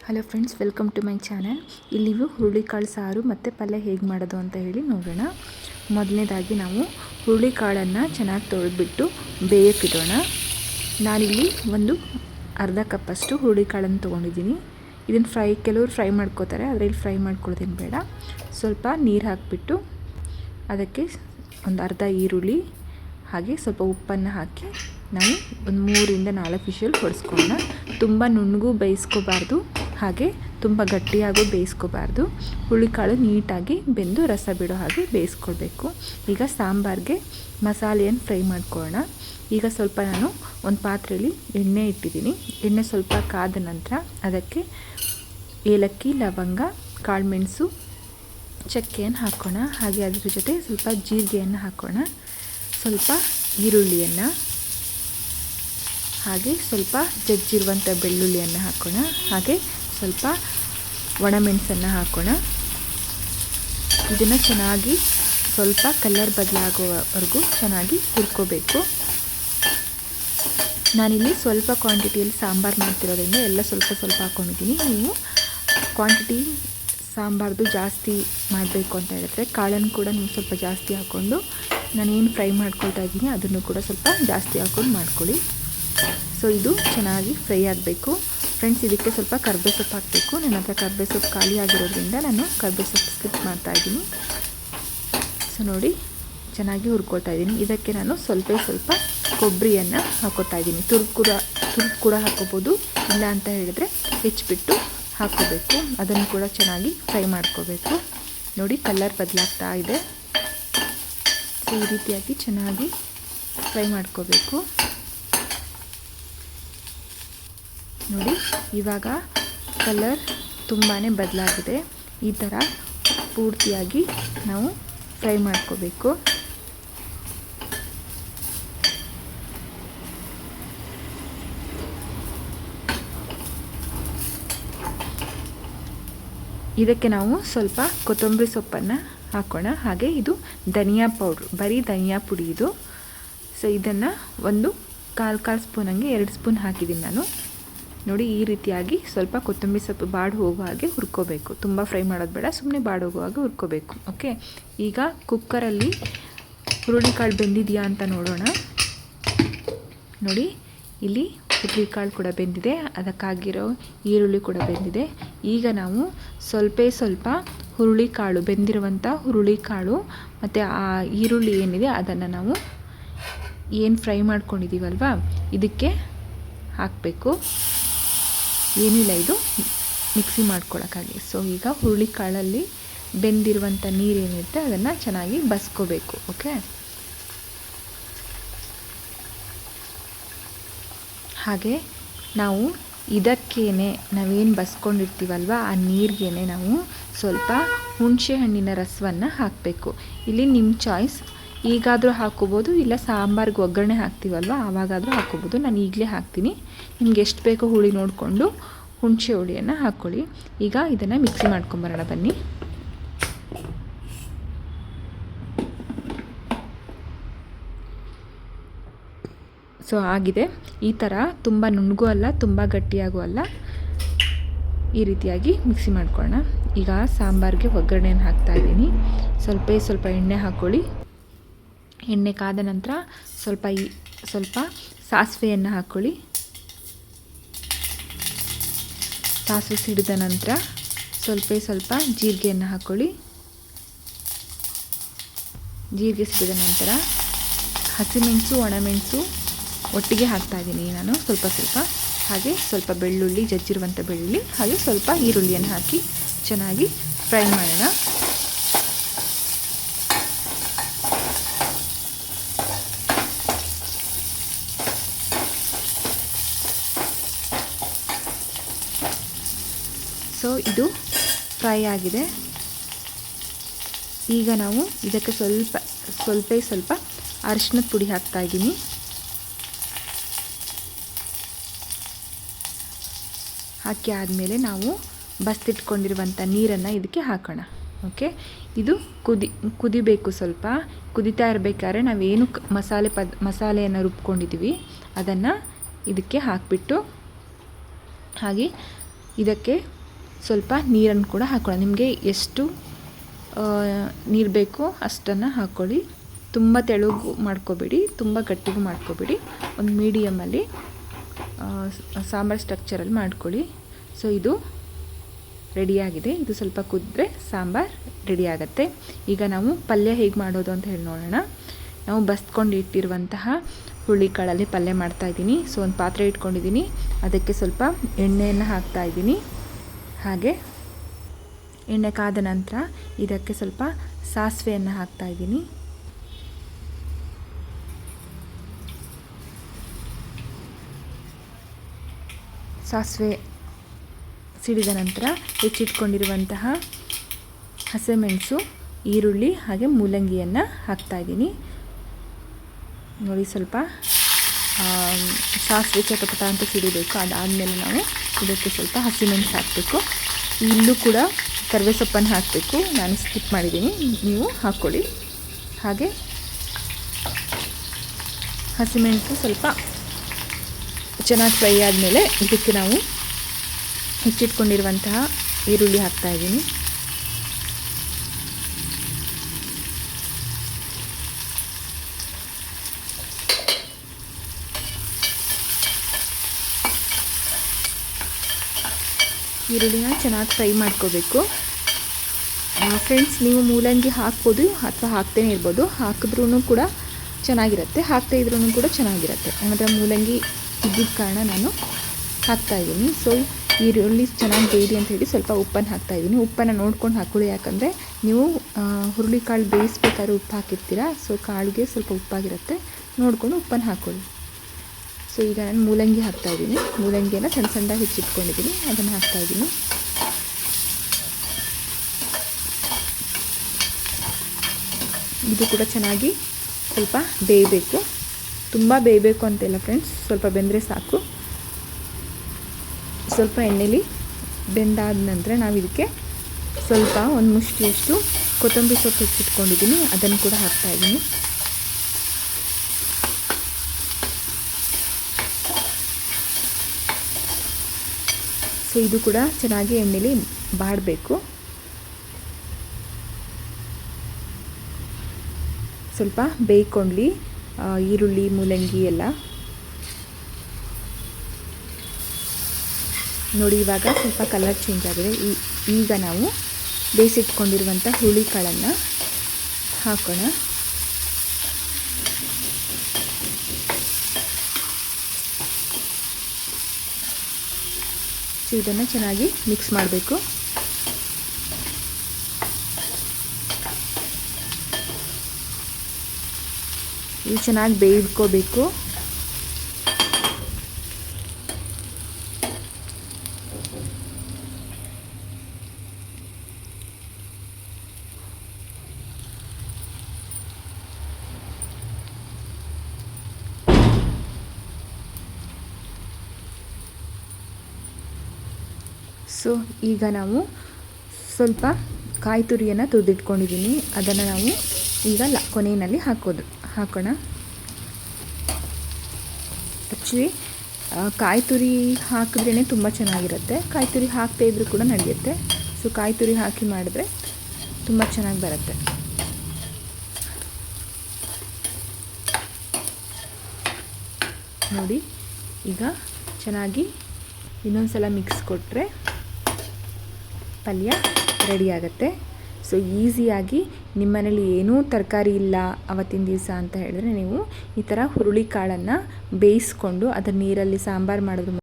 Hello friends, welcome to my channel. ಇಲ್ಲಿ ಹುರುಳಿಕಾಳು ಸಾರು ಮತ್ತು ಪಲ್ಯ ಹೇಗೆ ಮಾಡೋದು ಅಂತ ಹೇಳಿ ನೋಡೋಣ. ಮೊದಲನೇದಾಗಿ ನಾವು ಹುರುಳಿಕಾಳನ್ನು ಚೆನ್ನಾಗಿ ತೊಳೆದ್ಬಿಟ್ಟು ಬೇಯಕ್ಕಿಡೋಣ. ನಾನಿಲ್ಲಿ ಒಂದು ಅರ್ಧ ಕಪ್ಪಷ್ಟು ಹುರುಳಿಕಾಳನ್ನು ತೊಗೊಂಡಿದ್ದೀನಿ. ಇದನ್ನು ಕೆಲವರು ಫ್ರೈ ಮಾಡ್ಕೋತಾರೆ, ಆದರೆ ಇಲ್ಲಿ ಫ್ರೈ ಮಾಡ್ಕೊಳ್ಳೋದೇನು ಬೇಡ. ಸ್ವಲ್ಪ ನೀರು ಹಾಕಿಬಿಟ್ಟು ಅದಕ್ಕೆ ಒಂದು ಅರ್ಧ ಈರುಳ್ಳಿ ಹಾಗೆ ಸ್ವಲ್ಪ ಉಪ್ಪನ್ನು ಹಾಕಿ ನಾವು ಒಂದು 3-4 ವಿಷಲ್ ಹೊಡೆಸ್ಕೊಳ್ಳೋಣ. ತುಂಬ ನುಣ್ಣಗೂ ಬೇಯಿಸ್ಕೋಬಾರ್ದು, ಹಾಗೆ ತುಂಬ ಗಟ್ಟಿಯಾಗೂ ಬೇಯಿಸ್ಕೋಬಾರ್ದು. ಹುರುಳಿಕಾಳು ನೀಟಾಗಿ ಬೆಂದು ರಸ ಬಿಡೋ ಹಾಗೆ ಬೇಯಿಸ್ಕೊಳ್ಬೇಕು. ಈಗ ಸಾಂಬಾರಿಗೆ ಮಸಾಲೆಯನ್ನು ಫ್ರೈ ಮಾಡ್ಕೊಳ್ಳೋಣ. ಈಗ ಸ್ವಲ್ಪ ನಾನು ಒಂದು ಪಾತ್ರೆಯಲ್ಲಿ ಎಣ್ಣೆ ಇಟ್ಟಿದ್ದೀನಿ. ಎಣ್ಣೆ ಸ್ವಲ್ಪ ಕಾದ ನಂತರ ಅದಕ್ಕೆ ಏಲಕ್ಕಿ, ಲವಂಗ, ಕಾಳುಮೆಣಸು, ಚಕ್ಕೆಯನ್ನು ಹಾಕೋಣ. ಹಾಗೆ ಅದ್ರ ಜೊತೆ ಸ್ವಲ್ಪ ಜೀರಿಗೆಯನ್ನು ಹಾಕೋಣ. ಸ್ವಲ್ಪ ಈರುಳ್ಳಿಯನ್ನು, ಹಾಗೆ ಸ್ವಲ್ಪ ಜಜ್ಜಿರುವಂಥ ಬೆಳ್ಳುಳ್ಳಿಯನ್ನು ಹಾಕೋಣ. ಹಾಗೆ ಸ್ವಲ್ಪ ಒಣಮೆಣಸನ್ನು ಹಾಕೋಣ. ಇದನ್ನು ಚೆನ್ನಾಗಿ ಸ್ವಲ್ಪ ಕಲರ್ ಬದಲಾಗೋವರೆಗೂ ಚೆನ್ನಾಗಿ ಹುರ್ಕೋಬೇಕು. ನಾನಿಲ್ಲಿ ಸ್ವಲ್ಪ ಕ್ವಾಂಟಿಟಿಯಲ್ಲಿ ಸಾಂಬಾರು ಮಾಡ್ತಿರೋದ್ರಿಂದ ಎಲ್ಲ ಸ್ವಲ್ಪ ಸ್ವಲ್ಪ ಹಾಕ್ಕೊಂಡಿದ್ದೀನಿ. ನೀವು ಕ್ವಾಂಟಿಟಿ ಸಾಂಬಾರ್ದು ಜಾಸ್ತಿ ಮಾಡಬೇಕು ಅಂತ ಹೇಳಿದ್ರೆ ಕಾಳನ್ನು ಕೂಡ ನೀವು ಸ್ವಲ್ಪ ಜಾಸ್ತಿ ಹಾಕ್ಕೊಂಡು, ನಾನೇನು ಫ್ರೈ ಮಾಡ್ಕೊಳ್ತಾ ಇದ್ದೀನಿ ಅದನ್ನು ಕೂಡ ಸ್ವಲ್ಪ ಜಾಸ್ತಿ ಹಾಕ್ಕೊಂಡು ಮಾಡ್ಕೊಳ್ಳಿ. ಸೊ ಇದು ಚೆನ್ನಾಗಿ ಫ್ರೈ ಆಗಬೇಕು. ಫ್ರೆಂಡ್ಸ್, ಇದಕ್ಕೆ ಸ್ವಲ್ಪ ಕರ್ಬೇವು ಸೊಪ್ಪು ಹಾಕಬೇಕು. ನನ್ನ ಹತ್ರ ಕರ್ಬೇವು ಸೊಪ್ಪು ಖಾಲಿ ಆಗಿರೋದ್ರಿಂದ ನಾನು ಕರ್ಬೇವು ಸೊಪ್ಪು ಸ್ಕಿಪ್ ಮಾಡ್ತಾಯಿದ್ದೀನಿ. ಸೊ ನೋಡಿ, ಚೆನ್ನಾಗಿ ಹುರ್ಕೊಳ್ತಾ ಇದ್ದೀನಿ. ಇದಕ್ಕೆ ನಾನು ಸ್ವಲ್ಪ ಕೊಬ್ಬರಿಯನ್ನು ಹಾಕೋತಾ ಇದ್ದೀನಿ. ತುರ್ಕು ಕೂಡ ಹಾಕೋಬೋದು, ಇಲ್ಲ ಅಂತ ಹೇಳಿದ್ರೆ ಹೆಚ್ಚಿಬಿಟ್ಟು ಹಾಕ್ಕೋಬೇಕು. ಅದನ್ನು ಕೂಡ ಚೆನ್ನಾಗಿ ಫ್ರೈ ಮಾಡ್ಕೋಬೇಕು. ನೋಡಿ, ಕಲರ್ ಬದಲಾಗ್ತಾ ಇದೆ. ಸೊ ಈ ರೀತಿಯಾಗಿ ಚೆನ್ನಾಗಿ ಫ್ರೈ ಮಾಡ್ಕೋಬೇಕು. ನೋಡಿ, ಇವಾಗ ಕಲರ್ ತುಂಬಾ ಬದಲಾಗಿದೆ. ಈ ಥರ ಪೂರ್ತಿಯಾಗಿ ನಾವು ಫ್ರೈ ಮಾಡ್ಕೋಬೇಕು. ಇದಕ್ಕೆ ನಾವು ಸ್ವಲ್ಪ ಕೊತ್ತಂಬರಿ ಸೊಪ್ಪನ್ನು ಹಾಕೋಣ. ಹಾಗೆ ಇದು ಧನಿಯಾ ಪೌಡ್ರು, ಬರೀ ಧನಿಯಾ ಪುಡಿ ಇದು. ಸೊ ಇದನ್ನು ಒಂದು ಕಾಲು ಸ್ಪೂನ್ ಹಂಗೆ 2 ಸ್ಪೂನ್ ಹಾಕಿದ್ದೀನಿ ನಾನು. ನೋಡಿ, ಈ ರೀತಿಯಾಗಿ ಸ್ವಲ್ಪ ಕೊತ್ತಂಬರಿ ಸೊಪ್ಪು ಬಾಡಿ ಹೋಗೋ ಹಾಗೆ ಹುರ್ಕೋಬೇಕು. ತುಂಬ ಫ್ರೈ ಮಾಡೋದು ಬೇಡ, ಸುಮ್ಮನೆ ಬಾಡಿ ಹೋಗೋ ಹಾಗೆ ಹುರ್ಕೋಬೇಕು. ಓಕೆ, ಈಗ ಕುಕ್ಕರಲ್ಲಿ ಹುರುಳಿಕಾಳು ಬೆಂದಿದೆಯಾ ಅಂತ ನೋಡೋಣ. ನೋಡಿ, ಇಲ್ಲಿ ಹುರುಳಿಕಾಳು ಕೂಡ ಬೆಂದಿದೆ, ಅದಕ್ಕಾಗಿರೋ ಈರುಳ್ಳಿ ಕೂಡ ಬೆಂದಿದೆ. ಈಗ ನಾವು ಸ್ವಲ್ಪ ಹುರುಳಿಕಾಳು, ಬೆಂದಿರುವಂಥ ಹುರುಳಿಕಾಳು ಮತ್ತು ಆ ಈರುಳ್ಳಿ ಏನಿದೆ ಅದನ್ನು ನಾವು ಏನು ಫ್ರೈ ಮಾಡ್ಕೊಂಡಿದ್ದೀವಲ್ವ ಇದಕ್ಕೆ ಹಾಕಬೇಕು. ಏನಿಲ್ಲ, ಇದು ಮಿಕ್ಸಿ ಮಾಡ್ಕೊಳ್ಳೋಕ್ಕಾಗಿ. ಸೊ ಈಗ ಹುರುಳಿಕಾಳಲ್ಲಿ ಬೆಂದಿರುವಂಥ ನೀರೇನಿರುತ್ತೆ ಅದನ್ನು ಚೆನ್ನಾಗಿ ಬಸ್ಕೋಬೇಕು. ಓಕೆ, ಹಾಗೆ ನಾವು ಇದಕ್ಕೇನೆ ನಾವೇನು ಬಸ್ಕೊಂಡಿರ್ತೀವಲ್ವ ಆ ನೀರಿಗೇ ನಾವು ಸ್ವಲ್ಪ ಹುಣಸೆ ಹಣ್ಣಿನ ರಸವನ್ನು ಹಾಕಬೇಕು. ಇಲ್ಲಿ ನಿಮ್ಮ ಚಾಯ್ಸ್. ಈಗಾದರೂ ಹಾಕ್ಕೋಬೋದು, ಇಲ್ಲ ಸಾಂಬಾರಿಗೆ ಒಗ್ಗರಣೆ ಹಾಕ್ತೀವಲ್ವ ಆವಾಗಾದರೂ ಹಾಕ್ಕೋಬೋದು. ನಾನು ಈಗಲೇ ಹಾಕ್ತೀನಿ. ನಿಮ್ಗೆ ಎಷ್ಟು ಬೇಕೋ ಹುಳಿ ನೋಡಿಕೊಂಡು ಹುಣಸೆ ಹುಳಿಯನ್ನು ಹಾಕ್ಕೊಳ್ಳಿ. ಈಗ ಇದನ್ನು ಮಿಕ್ಸಿ ಮಾಡ್ಕೊಂಬರೋಣ ಬನ್ನಿ. ಸೊ ಆಗಿದೆ. ಈ ಥರ ತುಂಬ ನುಣ್ಣಗೂ ಅಲ್ಲ, ತುಂಬ ಗಟ್ಟಿಯಾಗೂ ಅಲ್ಲ, ಈ ರೀತಿಯಾಗಿ ಮಿಕ್ಸಿ ಮಾಡ್ಕೊಳ್ಳೋಣ. ಈಗ ಸಾಂಬಾರಿಗೆ ಒಗ್ಗರಣೆಯನ್ನು ಹಾಕ್ತಾಯಿದ್ದೀನಿ. ಸ್ವಲ್ಪ ಎಣ್ಣೆ ಹಾಕ್ಕೊಳ್ಳಿ. ಎಣ್ಣೆ ಕಾದ ನಂತರ ಸ್ವಲ್ಪ ಸಾಸಿವೆಯನ್ನು ಹಾಕ್ಕೊಳ್ಳಿ. ಸಾಸಿವೆ ಸಿಡಿದ ನಂತರ ಸ್ವಲ್ಪ ಜೀರಿಗೆಯನ್ನು ಹಾಕ್ಕೊಳ್ಳಿ. ಜೀರಿಗೆ ಸಿಡಿದ ನಂತರ ಹಸಿಮೆಣಸು, ಒಣಮೆಣಸು ಒಟ್ಟಿಗೆ ಹಾಕ್ತಾಯಿದ್ದೀನಿ ನಾನು ಸ್ವಲ್ಪ. ಹಾಗೆ ಸ್ವಲ್ಪ ಬೆಳ್ಳುಳ್ಳಿ, ಜಜ್ಜಿರುವಂಥ ಬೆಳ್ಳುಳ್ಳಿ, ಹಾಗೆ ಸ್ವಲ್ಪ ಈರುಳ್ಳಿಯನ್ನು ಹಾಕಿ ಚೆನ್ನಾಗಿ ಫ್ರೈ ಮಾಡೋಣ. ಸೊ ಇದು ಫ್ರೈ ಆಗಿದೆ. ಈಗ ನಾವು ಇದಕ್ಕೆ ಸ್ವಲ್ಪ ಅರಿಶಿನದ ಪುಡಿ ಹಾಕ್ತಾಯಿದ್ದೀನಿ. ಹಾಕಿ ಆದಮೇಲೆ ನಾವು ಬಸ್ತಿಟ್ಕೊಂಡಿರುವಂಥ ನೀರನ್ನು ಇದಕ್ಕೆ ಹಾಕೋಣ. ಓಕೆ, ಇದು ಕುದಿಬೇಕು. ಸ್ವಲ್ಪ ಕುದಿತಾ ಇರಬೇಕಾದ್ರೆ ನಾವೇನು ಮಸಾಲೆಯನ್ನು ರುಬ್ಕೊಂಡಿದ್ದೀವಿ ಅದನ್ನು ಇದಕ್ಕೆ ಹಾಕಿಬಿಟ್ಟು ಹಾಗೆ ಇದಕ್ಕೆ ಸ್ವಲ್ಪ ನೀರನ್ನು ಕೂಡ ಹಾಕೊಳ್ಳಿ. ನಿಮಗೆ ಎಷ್ಟು ನೀರು ಬೇಕೋ ಅಷ್ಟನ್ನು ಹಾಕ್ಕೊಳ್ಳಿ. ತುಂಬ ತೆಳುಗೂ ಮಾಡ್ಕೋಬೇಡಿ, ತುಂಬ ಗಟ್ಟಿಗೂ ಮಾಡ್ಕೋಬೇಡಿ. ಒಂದು ಮೀಡಿಯಮಲ್ಲಿ ಸಾಂಬಾರು ಸ್ಟ್ರಕ್ಚರಲ್ಲಿ ಮಾಡ್ಕೊಳ್ಳಿ. ಸೊ ಇದು ರೆಡಿಯಾಗಿದೆ. ಇದು ಸ್ವಲ್ಪ ಕುದ್ರೆ ಸಾಂಬಾರು ರೆಡಿ ಆಗುತ್ತೆ. ಈಗ ನಾವು ಪಲ್ಯ ಹೇಗೆ ಮಾಡೋದು ಅಂತ ಹೇಳಿ ನೋಡೋಣ. ನಾವು ಬಸ್ಕೊಂಡು ಇಟ್ಟಿರುವಂತಹ ಹುರುಳಿಕಾಳಲ್ಲಿ ಪಲ್ಯ ಮಾಡ್ತಾಯಿದ್ದೀನಿ. ಸೊ ಒಂದು ಪಾತ್ರೆ ಇಟ್ಕೊಂಡಿದ್ದೀನಿ, ಅದಕ್ಕೆ ಸ್ವಲ್ಪ ಎಣ್ಣೆಯನ್ನು ಹಾಕ್ತಾಯಿದ್ದೀನಿ. ಹಾಗೆ ಎಣ್ಣೆ ಕಾದ ನಂತರ ಇದಕ್ಕೆ ಸ್ವಲ್ಪ ಸಾಸಿವೆಯನ್ನು ಹಾಕ್ತಾಯಿದ್ದೀನಿ. ಸಾಸಿವೆ ಸಿಡಿದ ನಂತರ ಹೆಚ್ಚಿಟ್ಕೊಂಡಿರುವಂತಹ ಹಸಿಮೆಣಸು, ಈರುಳ್ಳಿ ಹಾಗೆ ಮೂಲಂಗಿಯನ್ನು ಹಾಕ್ತಾಯಿದ್ದೀನಿ. ನೋಡಿ, ಸ್ವಲ್ಪ ಸಾಸಿವೆ ಚಟಪಟ ಅಂತ ಸಿಡಿಬೇಕು. ಅದಾದಮೇಲೆ ನಾವು ಇದಕ್ಕೆ ಸ್ವಲ್ಪ ಹಸಿಮೆಣಸು ಹಾಕಬೇಕು. ಇಲ್ಲೂ ಕೂಡ ಕರಿಬೇವು ಸೊಪ್ಪನ್ನು ಹಾಕಬೇಕು. ನಾನು ಸ್ಕಿಪ್ ಮಾಡಿದ್ದೀನಿ, ನೀವು ಹಾಕ್ಕೊಳ್ಳಿ. ಹಾಗೆ ಹಸಿಮೆಣಸು ಸ್ವಲ್ಪ ಚೆನ್ನಾಗಿ ಫ್ರೈ ಆದಮೇಲೆ ಇದಕ್ಕೆ ನಾವು ಹೆಚ್ಚಿಟ್ಕೊಂಡಿರುವಂತಹ ಈರುಳ್ಳಿ ಹಾಕ್ತಾಯಿದ್ದೀನಿ. ಈರುಳ್ಳಿನ ಚೆನ್ನಾಗಿ ಫ್ರೈ ಮಾಡ್ಕೋಬೇಕು. ಫ್ರೆಂಡ್ಸ್, ನೀವು ಮೂಲಂಗಿ ಹಾಕ್ಬೋದು ಅಥವಾ ಹಾಕ್ತೇ ಇರ್ಬೋದು. ಹಾಕಿದ್ರೂ ಕೂಡ ಚೆನ್ನಾಗಿರುತ್ತೆ, ಹಾಕ್ತಾ ಇದ್ರೂ ಕೂಡ ಚೆನ್ನಾಗಿರುತ್ತೆ. ಅಂದರೆ ಮೂಲಂಗಿ ಇದ್ದಿದ್ದ ಕಾರಣ ನಾನು ಹಾಕ್ತಾಯಿದ್ದೀನಿ. ಸೊ ಈರುಳ್ಳಿ ಚೆನ್ನಾಗಿ ಬೇಯಿರಿ ಅಂತ ಹೇಳಿ ಸ್ವಲ್ಪ ಉಪ್ಪನ್ನು ಹಾಕ್ತಾಯಿದ್ದೀನಿ. ಉಪ್ಪನ್ನು ನೋಡ್ಕೊಂಡು ಹಾಕ್ಕೊಳ್ಳಿ, ಯಾಕಂದರೆ ನೀವು ಹುರುಳಿಕಾಳು ಬೇಯಿಸ್ಬೇಕಾದ್ರೆ ಉಪ್ಪು ಹಾಕಿರ್ತೀರ. ಸೊ ಕಾಳಿಗೆ ಸ್ವಲ್ಪ ಉಪ್ಪಾಗಿರುತ್ತೆ, ನೋಡಿಕೊಂಡು ಉಪ್ಪನ್ನು ಹಾಕ್ಕೊಳ್ಳಿ. ಸೊ ಈಗ ನಾನು ಮೂಲಂಗಿ ಹಾಕ್ತಾಯಿದ್ದೀನಿ. ಮೂಲಂಗಿಯನ್ನು ಸಣ್ಣ ಸಣ್ಣದಾಗಿ ಹೆಚ್ಚಿಟ್ಕೊಂಡಿದ್ದೀನಿ, ಅದನ್ನು ಹಾಕ್ತಾಯಿದ್ದೀನಿ. ಇದು ಕೂಡ ಚೆನ್ನಾಗಿ ಸ್ವಲ್ಪ ಬೇಯಬೇಕು. ತುಂಬ ಬೇಯಬೇಕು ಅಂತಿಲ್ಲ ಫ್ರೆಂಡ್ಸ್, ಸ್ವಲ್ಪ ಬೆಂದರೆ ಸಾಕು. ಸ್ವಲ್ಪ ಎಣ್ಣೆಲಿ ಬೆಂದಾದ ನಂತರ ನಾವು ಇದಕ್ಕೆ ಸ್ವಲ್ಪ ಒಂದು ಮುಷ್ಟಿಯಷ್ಟು ಕೊತ್ತಂಬರಿ ಸೊಪ್ಪು ಹೆಚ್ಚಿಟ್ಕೊಂಡಿದ್ದೀನಿ, ಅದನ್ನು ಕೂಡ ಹಾಕ್ತಾಯಿದ್ದೀನಿ. ಸೊ ಇದು ಕೂಡ ಚೆನ್ನಾಗಿ ಎಣ್ಣೆಲಿ ಬಾಡಬೇಕು. ಸ್ವಲ್ಪ ಬೇಯ್ಕೊಳ್ಳಿ ಈರುಳ್ಳಿ ಮೂಲಂಗಿ ಎಲ್ಲ. ನೋಡಿ, ಇವಾಗ ಸ್ವಲ್ಪ ಕಲರ್ ಚೇಂಜ್ ಆಗಿದೆ. ಈಗ ನಾವು ಬೇಯಿಸಿಟ್ಕೊಂಡಿರುವಂಥ ಹುರುಳಿಕಾಳನ್ನು ಹಾಕೋಣ. ಸೊ ಇದನ್ನು ಚೆನ್ನಾಗಿ ಮಿಕ್ಸ್ ಮಾಡಬೇಕು. ಇದು ಚೆನ್ನಾಗಿ ಬೇಯ್ಕೋಬೇಕು. ಸೊ ಈಗ ನಾವು ಸ್ವಲ್ಪ ಕಾಯಿ ತುರಿಯನ್ನು ತುರಿದಿಟ್ಕೊಂಡಿದ್ದೀನಿ, ಅದನ್ನು ನಾವು ಈಗ ಕೊನೆಯಲ್ಲಿ ಹಾಕೋಣ. ಆ್ಯಕ್ಚುಲಿ ಕಾಯಿ ತುರಿ ಹಾಕಿದ್ರೇ ತುಂಬ ಚೆನ್ನಾಗಿರುತ್ತೆ. ಕಾಯಿ ತುರಿ ಹಾಕದೇ ಇದ್ರೂ ಕೂಡ ನಡೆಯುತ್ತೆ. ಸೊ ಕಾಯಿ ತುರಿ ಹಾಕಿ ಮಾಡಿದ್ರೆ ತುಂಬ ಚೆನ್ನಾಗಿ ಬರುತ್ತೆ. ನೋಡಿ, ಈಗ ಚೆನ್ನಾಗಿ ಇನ್ನೊಂದು ಸಲ ಮಿಕ್ಸ್ ಕೊಟ್ಟರೆ ಪಲ್ಯ ರೆಡಿ ಆಗುತ್ತೆ. ಸೊ ಈಸಿಯಾಗಿ ನಿಮ್ಮ ಮನೇಲಿ ಏನೂ ತರಕಾರಿ ಇಲ್ಲ ಅವತ್ತಿನ ದಿವಸ ಅಂತ ಹೇಳಿದ್ರೆ ನೀವು ಈ ಥರ ಹುರುಳಿಕಾಳನ್ನು ಬೇಯಿಸ್ಕೊಂಡು ಅದರ ನೀರಲ್ಲಿ ಸಾಂಬಾರು ಮಾಡೋದು